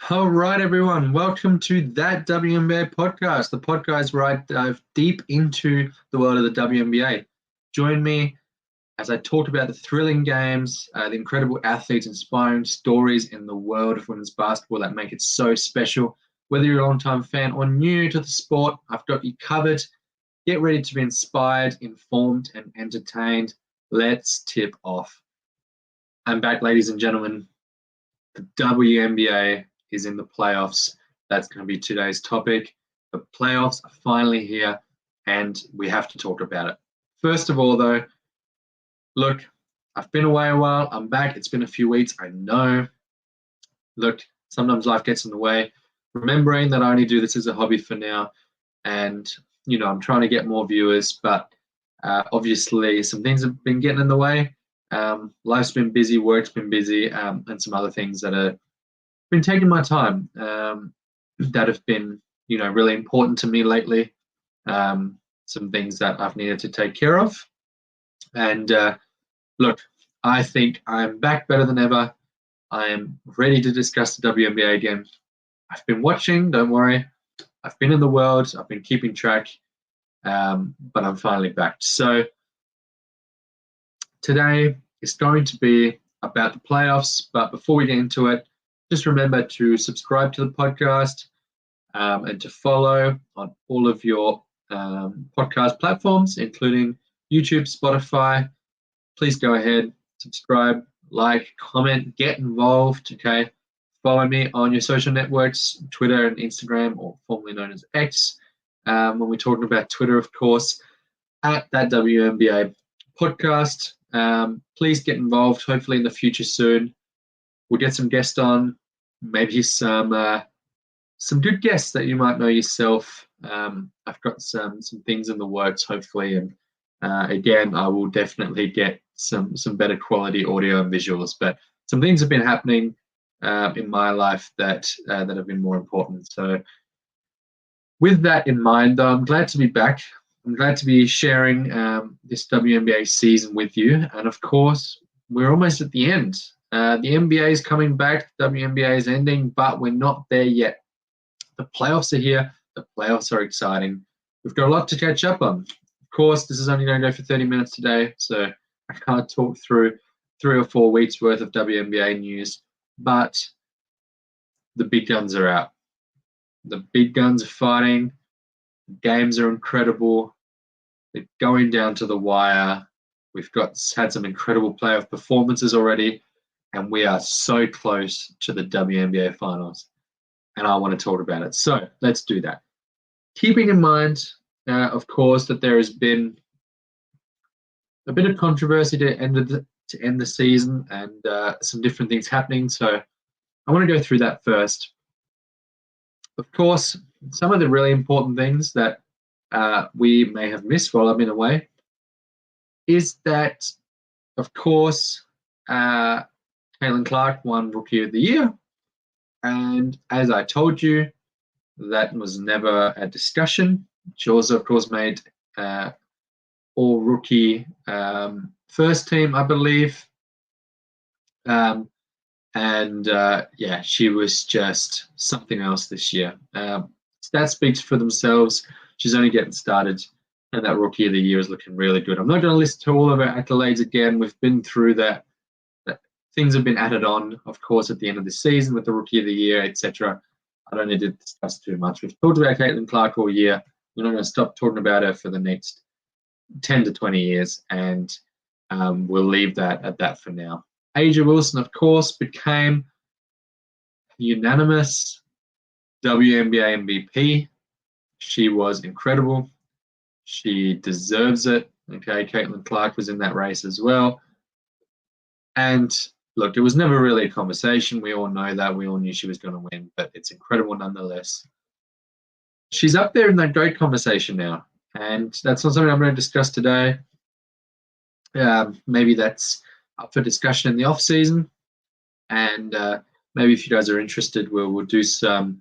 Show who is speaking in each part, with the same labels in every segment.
Speaker 1: All right, everyone. Welcome to That WNBA podcast, the podcast where I dive deep into the world of the WNBA. Join me as I talk about the thrilling games, the incredible athletes, inspiring stories in the world of women's basketball that make it so special. Whether you're a long-time fan or new to the sport, I've got you covered. Get ready to be inspired, informed, and entertained. Let's tip off. I'm back, ladies and gentlemen. The WNBA is in the playoffs. That's going to be today's topic. The playoffs are finally here, and we have to talk about it. First of all, though, look, I've been away a while. I'm back. It's been a few weeks. I know. Look, sometimes life gets in the way. Remembering that I only do this as a hobby for now, and I'm trying to get more viewers, but obviously some things have been getting in the way. Life's been busy, work's been busy, and some other things that have been taking my time that have been, really important to me lately. Some things that I've needed to take care of. And look, I think I'm back better than ever. I am ready to discuss the WNBA again. I've been watching, don't worry. I've been in the world, I've been keeping track, but I'm finally back. So today is going to be about the playoffs, but before we get into it, just remember to subscribe to the podcast and to follow on all of your podcast platforms, including YouTube, Spotify. Please go ahead, subscribe, like, comment, get involved, okay? Follow me on your social networks, Twitter and Instagram, or formerly known as X. When we're talking about Twitter, of course, at that WNBA podcast. Please get involved. Hopefully in the future soon, we'll get some guests on, maybe some good guests that you might know yourself. I've got some things in the works, hopefully, and again, I will definitely get some better quality audio and visuals. But some things have been happening in my life that have been more important. So, with that in mind, I'm glad to be back. I'm glad to be sharing this WNBA season with you, and of course, we're almost at the end. The NBA is coming back, WNBA is ending, but we're not there yet. The playoffs are here. The playoffs are exciting. We've got a lot to catch up on. Of course, this is only going to go for 30 minutes today, so I can't talk through 3 or 4 weeks worth of WNBA news, but the big guns are out. The big guns are fighting. The games are incredible. They're going down to the wire. We've had some incredible playoff performances already, and we are so close to the WNBA finals. And I want to talk about it. So let's do that. Keeping in mind, of course, that there has been a bit of controversy to end the season and some different things happening. So I want to go through that first. Of course, some of the really important things that we may have missed while I've been away is that, of course, Caitlin Clark won Rookie of the Year. And as I told you, that was never a discussion. She also, of course, made all rookie first team, I believe. She was just something else this year. Stats speaks for themselves. She's only getting started, and that Rookie of the Year is looking really good. I'm not going to list to all of her accolades again. We've been through that. Things have been added on, of course, at the end of the season with the Rookie of the Year, etc. I don't need to discuss too much. We've talked about Caitlin Clark all year. We're not going to stop talking about her for the next 10 to 20 years, and we'll leave that at that for now. A'ja Wilson, of course, became unanimous WNBA MVP. She was incredible. She deserves it. Okay, Caitlin Clark was in that race as well. And look, it was never really a conversation. We all know that. We all knew she was going to win, but it's incredible nonetheless. She's up there in that GOAT conversation now, and that's not something I'm going to discuss today. Maybe that's up for discussion in the off season, and maybe if you guys are interested, we'll do some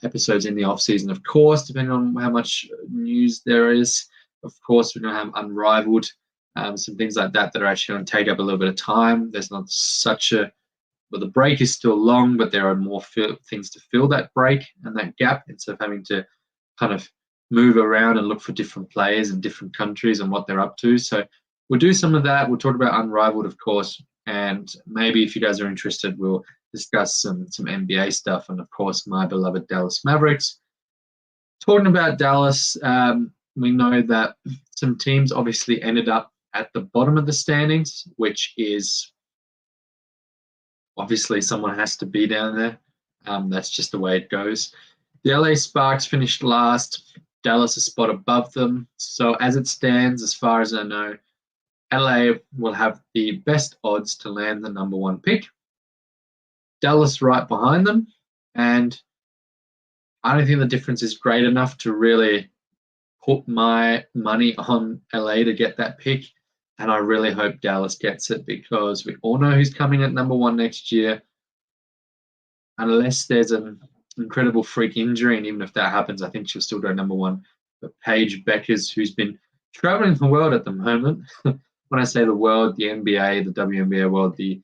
Speaker 1: episodes in the off season, of course, depending on how much news there is. Of course, we're going to have Unrivaled, some things like that are actually going to take up a little bit of time. There's not such a the break is still long, but there are more things to fill that break and that gap instead of having to kind of move around and look for different players in different countries and what they're up to. So we'll do some of that. We'll talk about Unrivaled, of course, and maybe if you guys are interested, we'll discuss some NBA stuff and, of course, my beloved Dallas Mavericks. Talking about Dallas, we know that some teams obviously ended up at the bottom of the standings, which is obviously someone has to be down there. That's just the way it goes. The LA Sparks finished last. Dallas a spot above them. So as it stands, as far as I know, LA will have the best odds to land the number 1 pick. Dallas right behind them. And I don't think the difference is great enough to really put my money on LA to get that pick. And I really hope Dallas gets it because we all know who's coming at number 1 next year. Unless there's an incredible freak injury, and even if that happens, I think she'll still go number 1. But Paige Beckers, who's been traveling the world at the moment, when I say the world, the NBA, the WNBA world, the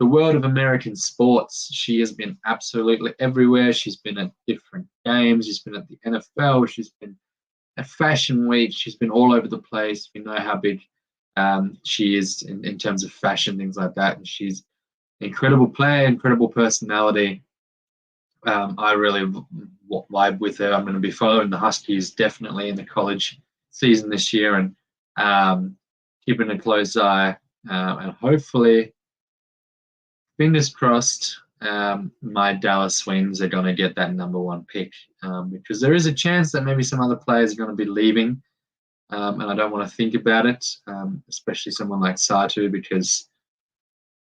Speaker 1: world of American sports, she has been absolutely everywhere. She's been at different games. She's been at the NFL. She's been at Fashion Week. She's been all over the place. We know how big she is in terms of fashion, things like that. And she's an incredible player, incredible personality. I really vibe with her. I'm going to be following the Huskies definitely in the college season this year and keeping a close eye. And hopefully, fingers crossed, my Dallas Swings are going to get that number 1 pick because there is a chance that maybe some other players are going to be leaving. And I don't want to think about it, especially someone like Satu because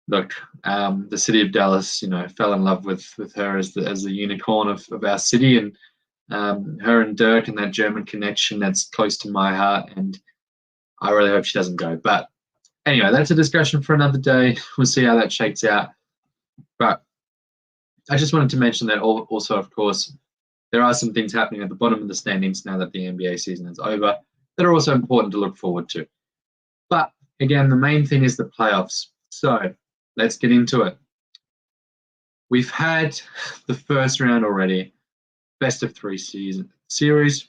Speaker 1: look, the city of Dallas, fell in love with her as the unicorn of our city, and her and Dirk and that German connection that's close to my heart, and I really hope she doesn't go. But anyway, that's a discussion for another day. We'll see how that shakes out. But I just wanted to mention that also, of course, there are some things happening at the bottom of the standings now that the NBA season is over that are also important to look forward to. But again, the main thing is the playoffs. So let's get into it. We've had the first round already, best of 3 series.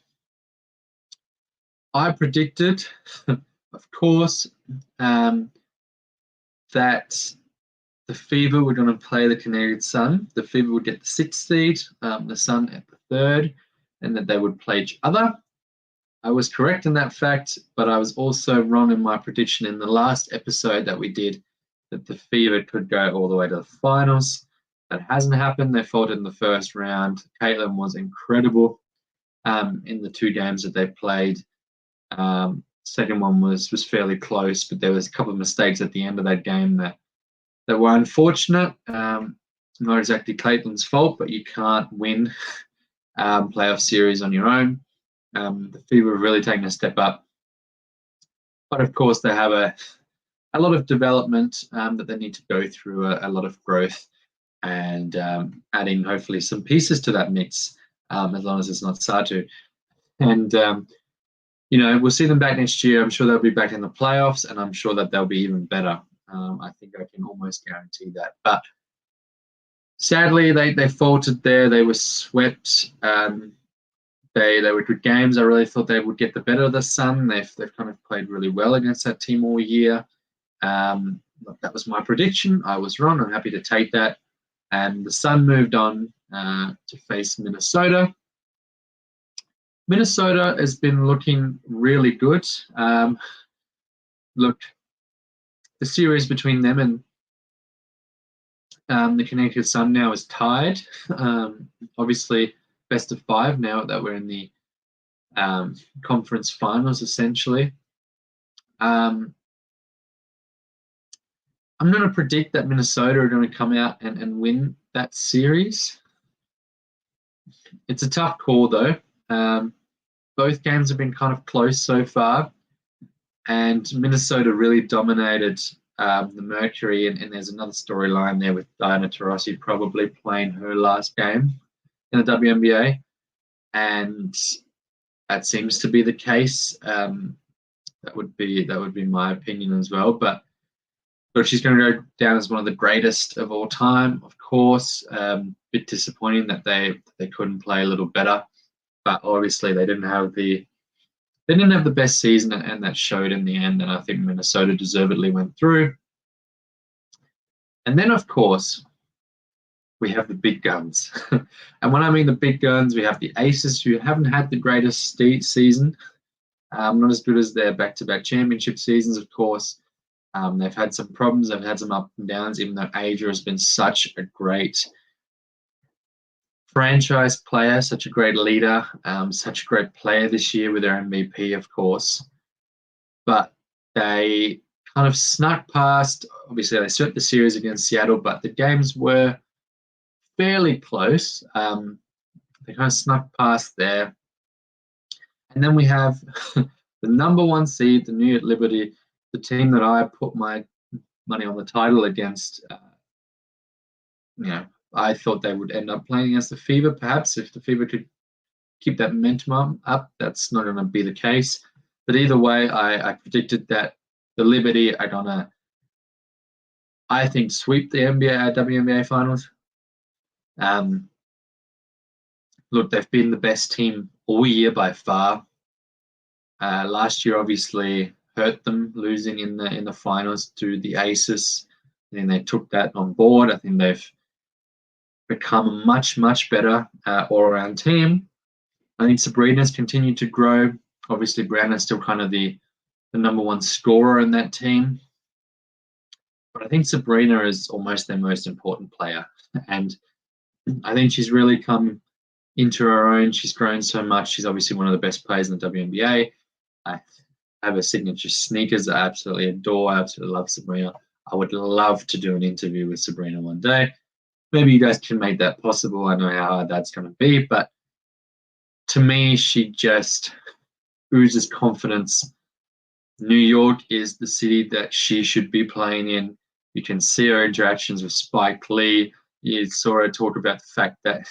Speaker 1: I predicted, of course, that the Fever were going to play the Canadian Sun. The Fever would get the 6th seed, the Sun at the 3rd, and that they would play each other. I was correct in that fact, but I was also wrong in my prediction in the last episode that we did that the Fever could go all the way to the finals. That hasn't happened. They fought in the first round. Caitlin was incredible in the 2 games that they played. Second one was fairly close, but there was a couple of mistakes at the end of that game that were unfortunate. Not exactly Caitlin's fault, but you can't win playoff series on your own. The Fever have really taken a step up. But of course, they have a lot of development that they need to go through, a lot of growth, and adding hopefully some pieces to that mix, as long as it's not Satu. And, we'll see them back next year. I'm sure they'll be back in the playoffs, and I'm sure that they'll be even better. I think I can almost guarantee that. But sadly, they faltered there. They were swept. They were good games. I really thought they would get the better of the Sun. They've kind of played really well against that team all year. That was my prediction. I was wrong. I'm happy to take that. And the Sun moved on to face Minnesota. Minnesota has been looking really good. Look, the series between them and the Connecticut Sun now is tied. Obviously, best of 5 now that we're in the conference finals, essentially. I'm going to predict that Minnesota are going to come out and win that series. It's a tough call, though. Both games have been kind of close so far, and Minnesota really dominated the Mercury, and there's another storyline there with Diana Taurasi probably playing her last game in the WNBA, and that seems to be the case. That would be my opinion as well. But But she's going to go down as one of the greatest of all time, of course. Bit disappointing that they couldn't play a little better, but obviously they didn't have the best season, and that showed in the end. And I think Minnesota deservedly went through. And then, of course, we have the big guns. And when I mean the big guns, we have the Aces, who haven't had the greatest season. Not as good as their back-to-back championship seasons, of course. They've had some problems. They've had some ups and downs, even though Aja has been such a great franchise player, such a great leader, such a great player this year with their MVP, of course. But they kind of snuck past. Obviously, they swept the series against Seattle, but the games were fairly close. They kind of snuck past there. And then we have the number one seed, the New York Liberty, the team that I put my money on the title against. I thought they would end up playing against the Fever, perhaps, if the Fever could keep that momentum up. That's not going to be the case. But either way, I predicted that the Liberty are going to, I think, sweep the WNBA finals. Look, they've been the best team all year by far. Last year, obviously, hurt them losing in the finals to the Aces. I think they took that on board. I think they've become a much, much better all-around team. I think Sabrina's continued to grow. Obviously, Brianna's still kind of the number one scorer in that team. But I think Sabrina is almost their most important player. And I think she's really come into her own. She's grown so much. She's obviously one of the best players in the WNBA. I have her signature sneakers I absolutely adore. I absolutely love Sabrina. I would love to do an interview with Sabrina one day. Maybe you guys can make that possible. I know how hard that's going to be, but to me, she just oozes confidence. New York is the city that she should be playing in. You can see her interactions with Spike Lee. You saw her talk about the fact that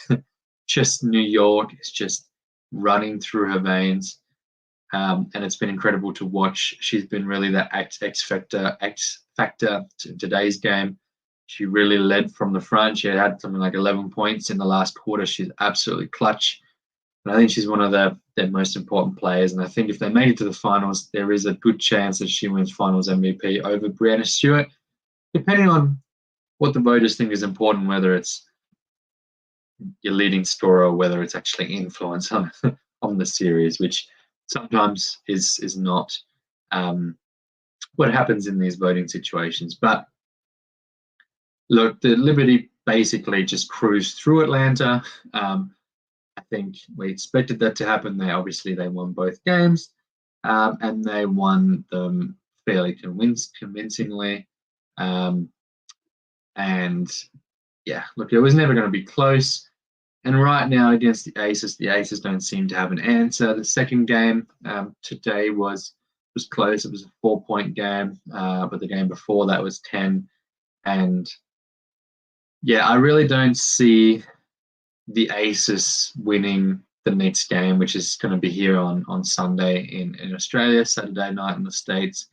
Speaker 1: just New York is just running through her veins. And it's been incredible to watch. She's been really that X factor to today's game. She really led from the front. She had something like 11 points in the last quarter. She's absolutely clutch. And I think she's one of their most important players. And I think if they make it to the finals, there is a good chance that she wins finals MVP over Breanna Stewart, depending on what the voters think is important, whether it's your leading scorer or whether it's actually influence on the series, which sometimes is not what happens in these voting situations. But look, the Liberty basically just cruised through Atlanta. I think we expected that to happen. They won both games, and they won them fairly convincingly. And yeah, look, it was never going to be close. And right now against the Aces don't seem to have an answer. The second game today was close. It was a 4-point game, but the game before that was 10. And yeah, I really don't see the Aces winning the next game, which is going to be here on Sunday in Australia, Saturday night in the States.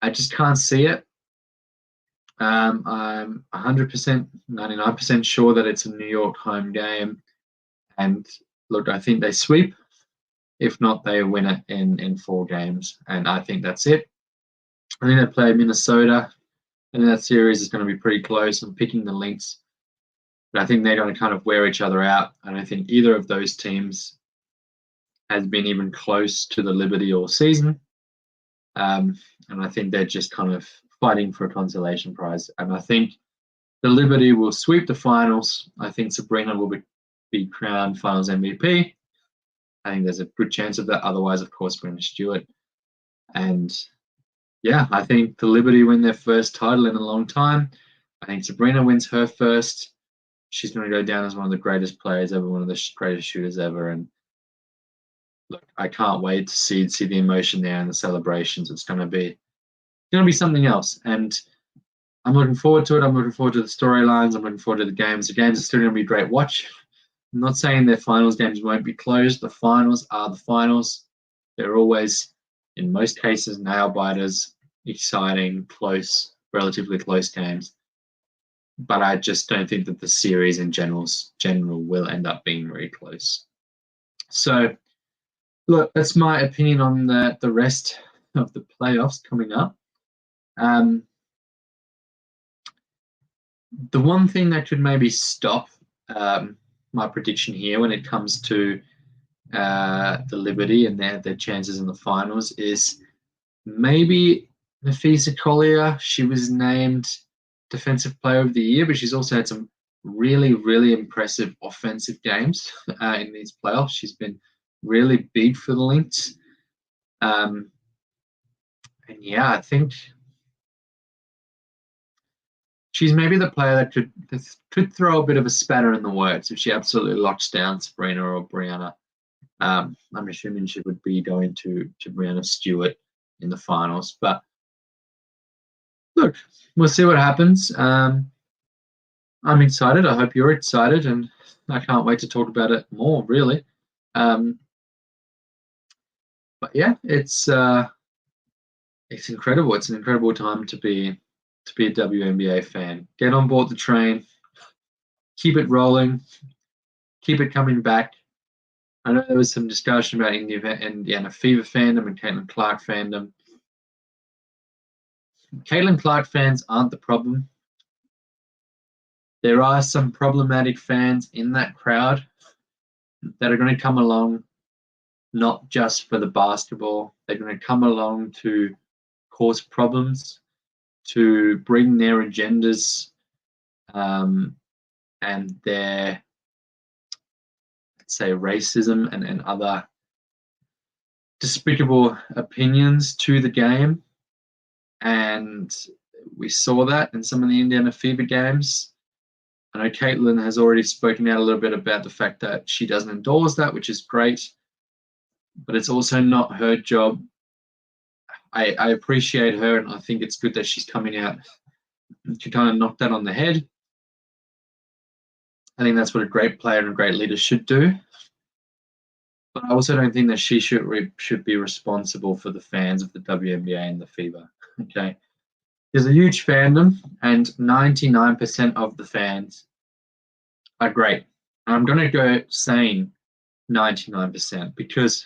Speaker 1: I just can't see it. I'm 100%, 99% sure that it's a New York home game. And look, I think they sweep. If not, they win it in 4 games. And I think that's it. I think they play Minnesota. And that series is going to be pretty close. I'm picking the Lynx. But I think they're going to kind of wear each other out. I don't think either of those teams has been even close to the Liberty all season. And I think they're just kind of fighting for a consolation prize. And I think the Liberty will sweep the finals. I think Sabrina will be crowned finals MVP. I think there's a good chance of that. Otherwise, of course, Breanna Stewart. And yeah, I think the Liberty win their first title in a long time. I think Sabrina wins her first. She's going to go down as one of the greatest players ever, one of the greatest shooters ever. And look, I can't wait to see the emotion there and the celebrations. It's going to be something else. And I'm looking forward to it. I'm looking forward to the storylines. I'm looking forward to the games. The games are still going to be a great watch. I'm not saying their finals games won't be closed. The finals are the finals. They're always, in most cases, nail biters, exciting, close relatively close games. But I just don't think that the series in general will end up being very close. So, look, that's my opinion on the rest of the playoffs coming up. The one thing that could maybe stop my prediction here when it comes to the Liberty and their chances in the finals is maybe Napheesa Collier. She was named Defensive Player of the Year, but she's also had some really, really impressive offensive games in these playoffs. She's been really big for the Lynx. And yeah, I think she's maybe the player that could throw a bit of a spanner in the works if she absolutely locks down Sabrina or Brianna. I'm assuming she would be going to Brianna Stewart in the finals. But look, we'll see what happens. I'm excited. I hope you're excited, and I can't wait to talk about it more, really. But yeah, it's incredible. It's an incredible time to be a WNBA fan. Get on board the train. Keep it rolling. Keep it coming back. I know there was some discussion about Indiana Fever fandom and Caitlin Clark fandom. Caitlin Clark fans aren't the problem. There are some problematic fans in that crowd that are going to come along not just for the basketball. They're going to come along to cause problems, to bring their agendas and their, let's say, racism and other despicable opinions to the game. And we saw that in some of the Indiana Fever games. I know Caitlin has already spoken out a little bit about the fact that she doesn't endorse that, which is great, but it's also not her job. I appreciate her, and I think it's good that she's coming out to kind of knock that on the head. I think that's what a great player and a great leader should do. But I also don't think that she should be responsible for the fans of the WNBA and the Fever. Okay, there's a huge fandom, and 99% of the fans are great. And I'm going to go saying 99% because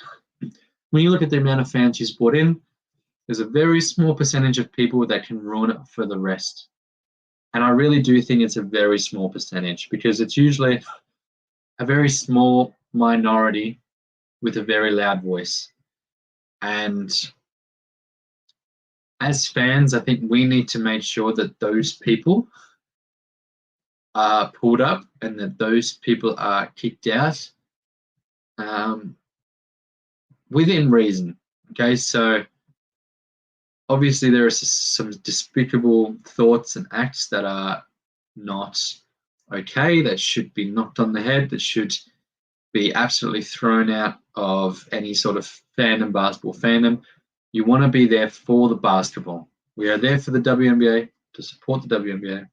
Speaker 1: when you look at the amount of fans she's brought in, there's a very small percentage of people that can ruin it for the rest. And I really do think it's a very small percentage because it's usually a very small minority with a very loud voice. And as fans, I think we need to make sure that those people are pulled up and that those people are kicked out within reason. Okay, so obviously there are some despicable thoughts and acts that are not okay, that should be knocked on the head, that should be absolutely thrown out of any sort of fandom, basketball fandom. You want to be there for the basketball. We are there for the WNBA, to support the WNBA.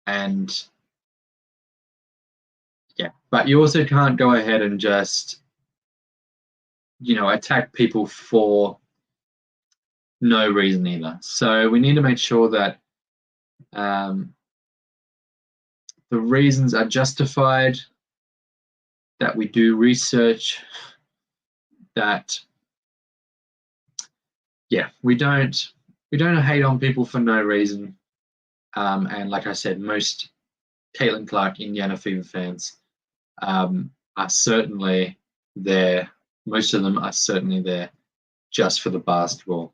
Speaker 1: And yeah, but you also can't go ahead and just, attack people for no reason either. So we need to make sure that the reasons are justified, that we do research, that we don't hate on people for no reason. And like I said, most Caitlin Clark Indiana Fever fans are certainly there. Most of them are certainly there just for the basketball.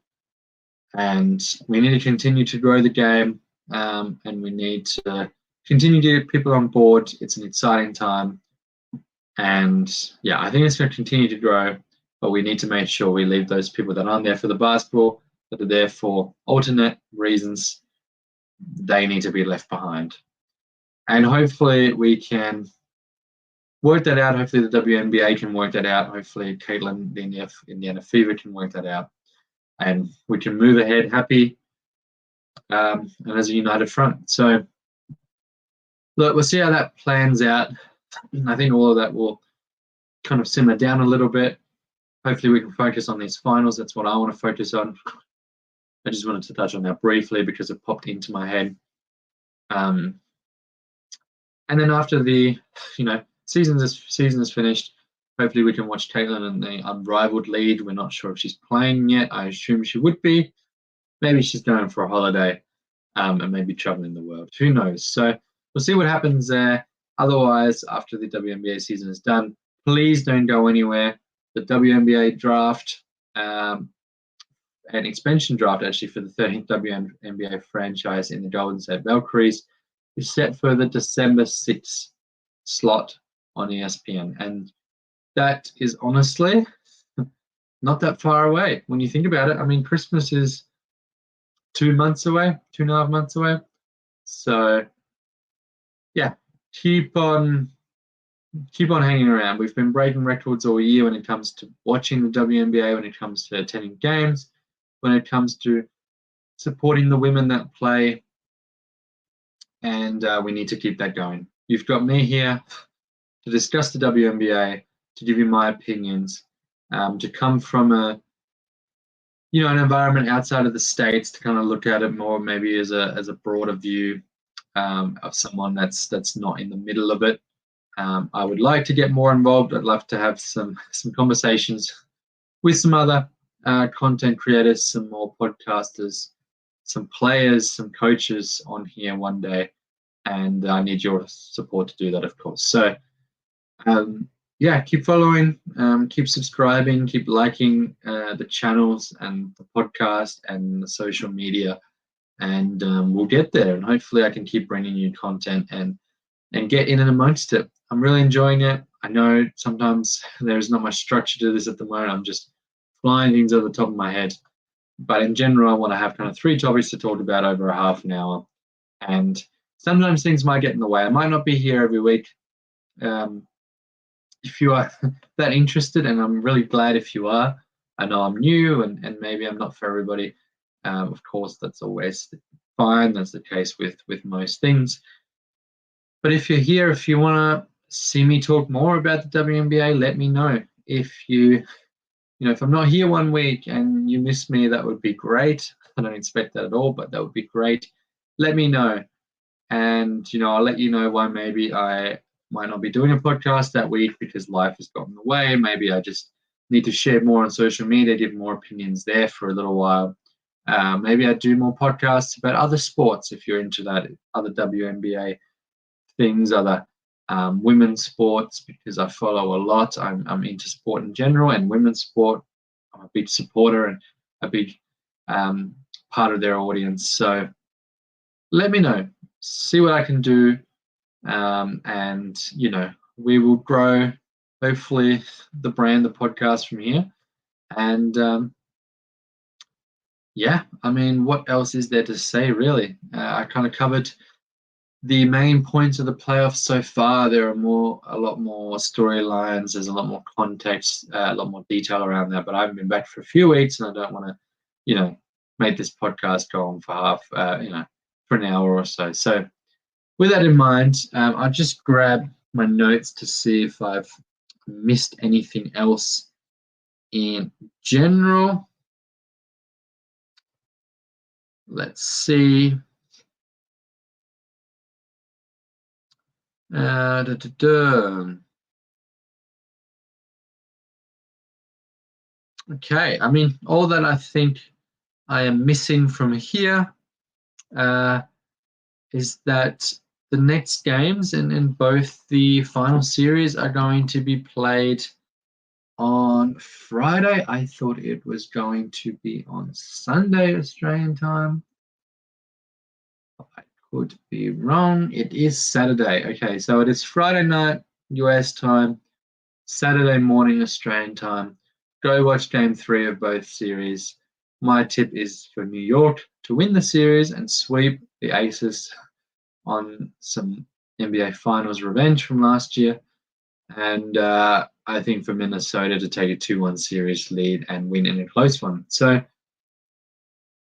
Speaker 1: And we need to continue to grow the game, and we need to continue to get people on board. It's an exciting time. And yeah, I think it's going to continue to grow, but we need to make sure we leave those people that aren't there for the basketball, that are there for alternate reasons. They need to be left behind. And hopefully we can work that out. Hopefully the WNBA can work that out. Hopefully Caitlin, the Indiana Fever, can work that out. And we can move ahead happy and as a united front. So look, we'll see how that plans out. I think all of that will kind of simmer down a little bit. Hopefully we can focus on these finals. That's what I want to focus on. I just wanted to touch on that briefly because it popped into my head. And then after the season is finished, hopefully we can watch Caitlin in the unrivaled lead. We're not sure if she's playing yet. I assume she would be. Maybe she's going for a holiday and maybe traveling the world. Who knows? So we'll see what happens there. Otherwise, after the WNBA season is done, please don't go anywhere. The WNBA draft, an expansion draft actually for the 13th WNBA franchise in the Golden State Valkyries, is set for the December 6th slot on ESPN. And that is honestly not that far away when you think about it. I mean, Christmas is 2 months away, 2.5 months away. So yeah, keep on hanging around. We've been breaking records all year when it comes to watching the WNBA, when it comes to attending games, when it comes to supporting the women that play, and we need to keep that going. You've got me here to discuss the WNBA, to give you my opinions, to come from an environment outside of the States, to kind of look at it more maybe as a broader view of someone that's not in the middle of it. I would like to get more involved. I'd love to have some conversations with some other content creators, some more podcasters, some players, some coaches on here one day, and I need your support to do that, of course. So keep following, keep subscribing, keep liking the channels and the podcast and the social media, and we'll get there. And hopefully I can keep bringing you content and get in and amongst it. I'm really enjoying it. I know sometimes there's not much structure to this at the moment. I'm just flying things over the top of my head. But in general, I want to have kind of 3 topics to talk about over a half an hour. And sometimes things might get in the way. I might not be here every week. If you are that interested, and I'm really glad if you are, I know I'm new and maybe I'm not for everybody. Of course, that's always fine. That's the case with most things. But if you're here, if you want to see me talk more about the WNBA, let me know. If if I'm not here one week and you miss me, that would be great. I don't expect that at all, but that would be great. Let me know. And, I'll let you know why maybe I might not be doing a podcast that week because life has gotten in the way. Maybe I just need to share more on social media, give more opinions there for a little while. Maybe I do more podcasts about other sports if you're into that, other WNBA things, other women's sports, because I follow a lot. I'm into sport in general and women's sport. I'm a big supporter and a big part of their audience. So let me know. See what I can do. And, we will grow, hopefully, the brand, the podcast from here. And, what else is there to say, really? I kind of covered the main points of the playoffs so far. There are a lot more storylines. There's a lot more context, a lot more detail around that. But I haven't been back for a few weeks, and I don't want to, make this podcast go on for for an hour or so. So with that in mind, I'll just grab my notes to see if I've missed anything else in general. Let's see. Okay, all that I think I am missing from here is that the next games in both the final series are going to be played on Friday. I thought it was going to be on Sunday, Australian time. I could be wrong. It is Saturday. Okay, so it is Friday night, US time, Saturday morning, Australian time. Go watch game 3 of both series. My tip is for New York to win the series and sweep the Aces on some NBA Finals revenge from last year. And I think for Minnesota to take a 2-1 series lead and win in a close one. So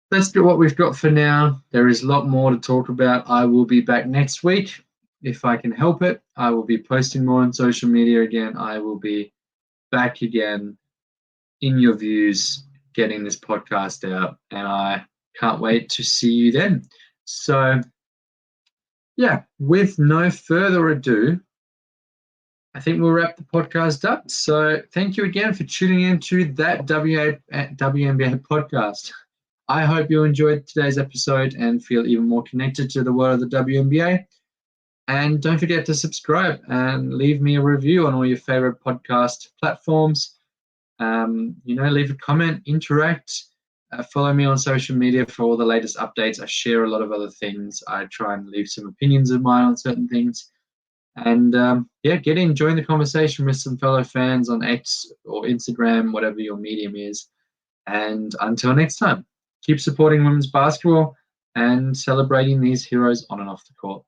Speaker 1: that's what we've got for now. There is a lot more to talk about. I will be back next week if I can help it. I will be posting more on social media again. I will be back again in your views, getting this podcast out. And I can't wait to see you then. So, yeah, with no further ado, I think we'll wrap the podcast up. So thank you again for tuning in to that WNBA podcast. I hope you enjoyed today's episode and feel even more connected to the world of the WNBA. And don't forget to subscribe and leave me a review on all your favorite podcast platforms. Leave a comment, interact. Follow me on social media for all the latest updates. I share a lot of other things. I try and leave some opinions of mine on certain things. And join the conversation with some fellow fans on X or Instagram, whatever your medium is. And until next time, keep supporting women's basketball and celebrating these heroes on and off the court.